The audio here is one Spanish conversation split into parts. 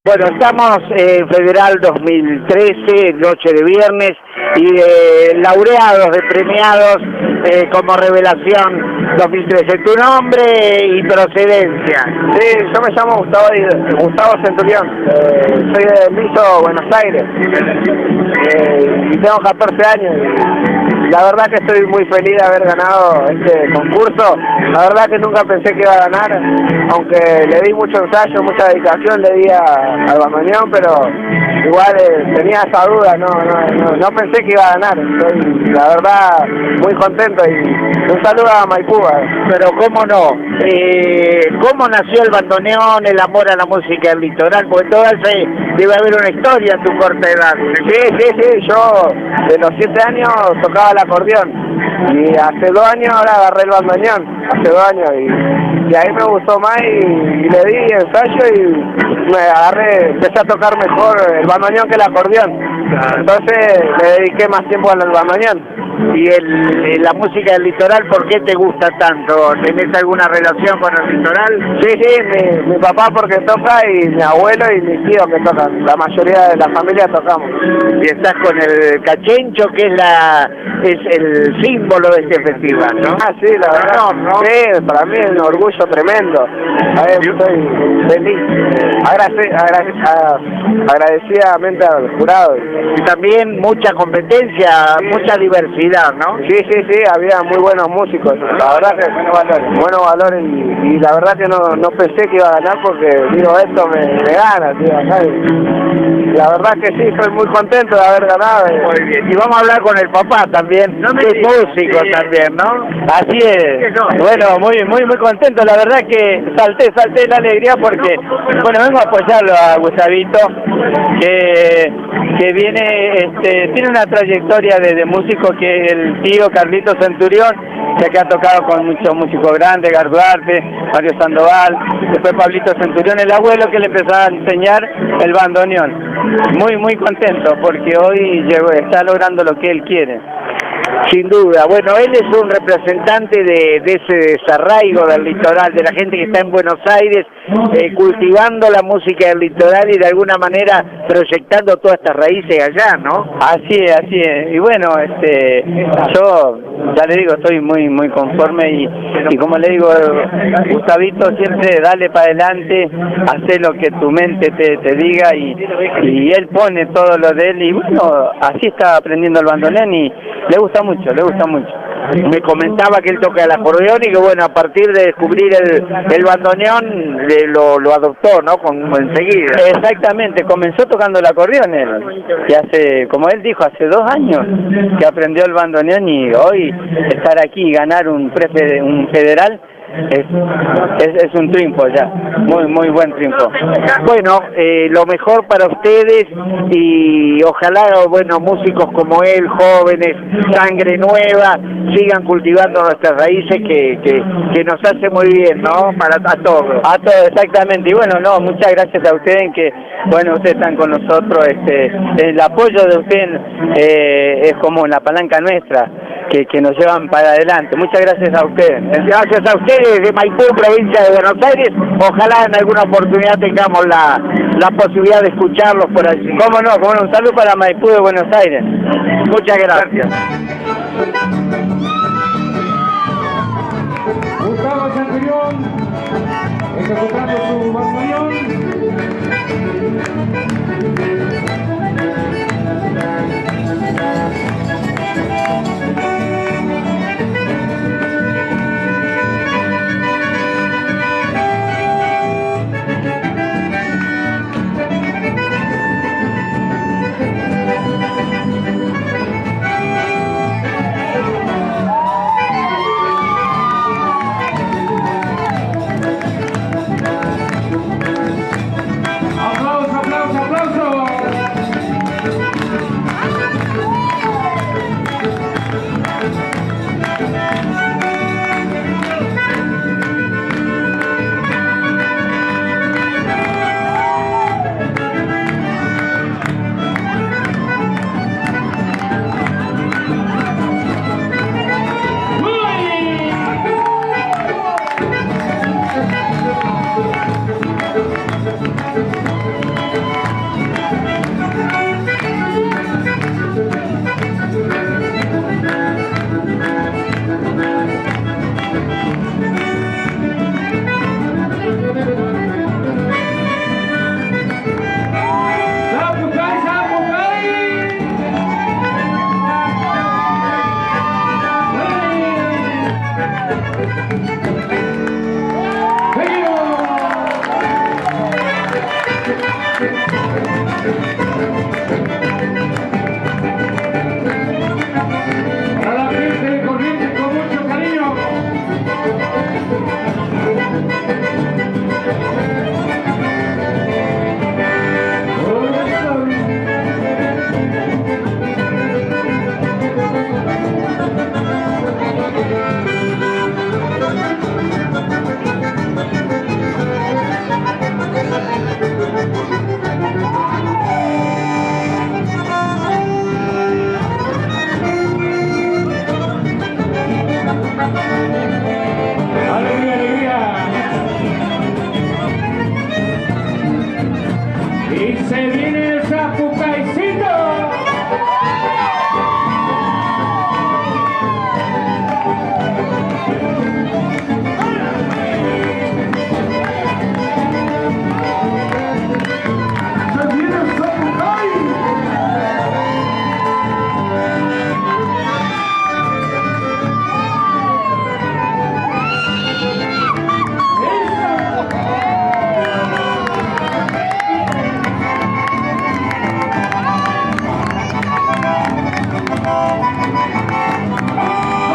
Bueno, estamos en Federal 2013, noche de viernes, y laureados, de premiados como Revelación 2013. Tu nombre y procedencia. Sí, yo me llamo Gustavo Centurión, soy de Miso, Buenos Aires, y tengo 14 años. La verdad que estoy muy feliz de haber ganado este concurso. La verdad que nunca pensé que iba a ganar, aunque le di mucho ensayo, mucha dedicación, le di al bandoneón, pero igual tenía esa duda, no pensé que iba a ganar. Estoy, la verdad, muy contento y un saludo a Maipú. Pero cómo no, ¿cómo nació el bandoneón, el amor a la música del litoral? Porque debe haber una historia en tu corta edad. Sí, yo de los 7 años tocaba el acordeón y hace 2 años ahora agarré el bandoneón, hace 2 años y ahí me gustó más y le di ensayo y empecé a tocar mejor el bandoneón que el acordeón. Entonces le dediqué más tiempo al bandoneón. Y la música del litoral, ¿por qué te gusta tanto? ¿Tenés alguna relación con el litoral? Sí, mi papá porque toca y mi abuelo y mis tíos que tocan. La mayoría de la familia tocamos. Y estás con el cachencho, que es el símbolo de este festival, ¿no? Ah, sí, la verdad. ¿No? Sí, para mí es un orgullo tremendo. A ver, estoy feliz. Agradecidamente al jurado. Y también mucha competencia, mucha diversidad, ¿no? Sí, había muy buenos músicos. La verdad que buenos valores y la verdad que no pensé que iba a ganar porque digo, esto me gana, tío. La verdad que sí, estoy muy contento de haber ganado. Muy bien. Y vamos a hablar con el papá también, que es músico también, ¿no? Así es. Bueno, muy contento. La verdad que salté la alegría porque, bueno, vengo a apoyarlo a Gustavito, que viene, tiene una trayectoria de músico que es el tío Carlito Centurión, que ha tocado con muchos músicos grandes, Garduarte, Mario Sandoval, después Pablito Centurión, el abuelo que le empezó a enseñar el bandoneón. Muy contento porque hoy está logrando lo que él quiere. Sin duda. Bueno, él es un representante de ese desarraigo del litoral, de la gente que está en Buenos Aires, cultivando la música del litoral y de alguna manera proyectando todas estas raíces allá, ¿no? Así es. Y bueno, yo ya le digo, estoy muy conforme y como le digo, Gustavito, siempre dale para adelante, hace lo que tu mente te diga y él pone todo lo de él y bueno, así está aprendiendo el bandoneón y le gusta mucho. Me comentaba que él toca el acordeón y que bueno, a partir de descubrir el bandoneón lo adoptó, ¿no? Enseguida. Exactamente, comenzó tocando el acordeón él, que hace, como él dijo, hace 2 años que aprendió el bandoneón y hoy estar aquí y ganar un federal es un triunfo ya, muy buen triunfo. Bueno, lo mejor para ustedes y ojalá, bueno, músicos como él, jóvenes, sangre nueva, sigan cultivando nuestras raíces que nos hace muy bien, ¿no? A todos. A todos, exactamente. Y bueno, muchas gracias a ustedes en que, bueno, ustedes están con nosotros, el apoyo de ustedes es como la palanca nuestra, que nos llevan para adelante. Muchas gracias a ustedes. Gracias a ustedes de Maipú, provincia de Buenos Aires. Ojalá en alguna oportunidad tengamos la posibilidad de escucharlos por allí. Cómo no, un saludo para Maipú de Buenos Aires. Muchas gracias. Gustavo Centurión, ejecutando su bandoneón. Para la gente de Corrientes con mucho cariño. Alegría, alegría. Y se viene el Zapucaicito. Se viene el Zapucay.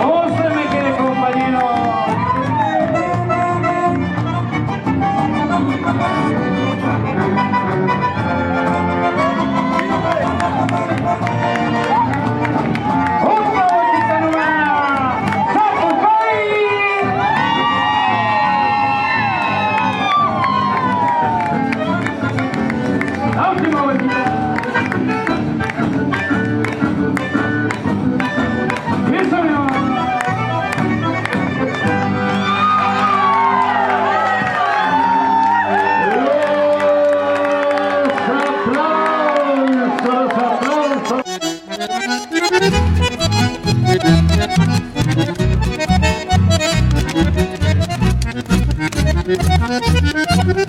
No se me quede, compañero. ¡Otra vueltita nomás! ¡Zapucay! La última vueltita. Eso no. Los aplausos. Thank you.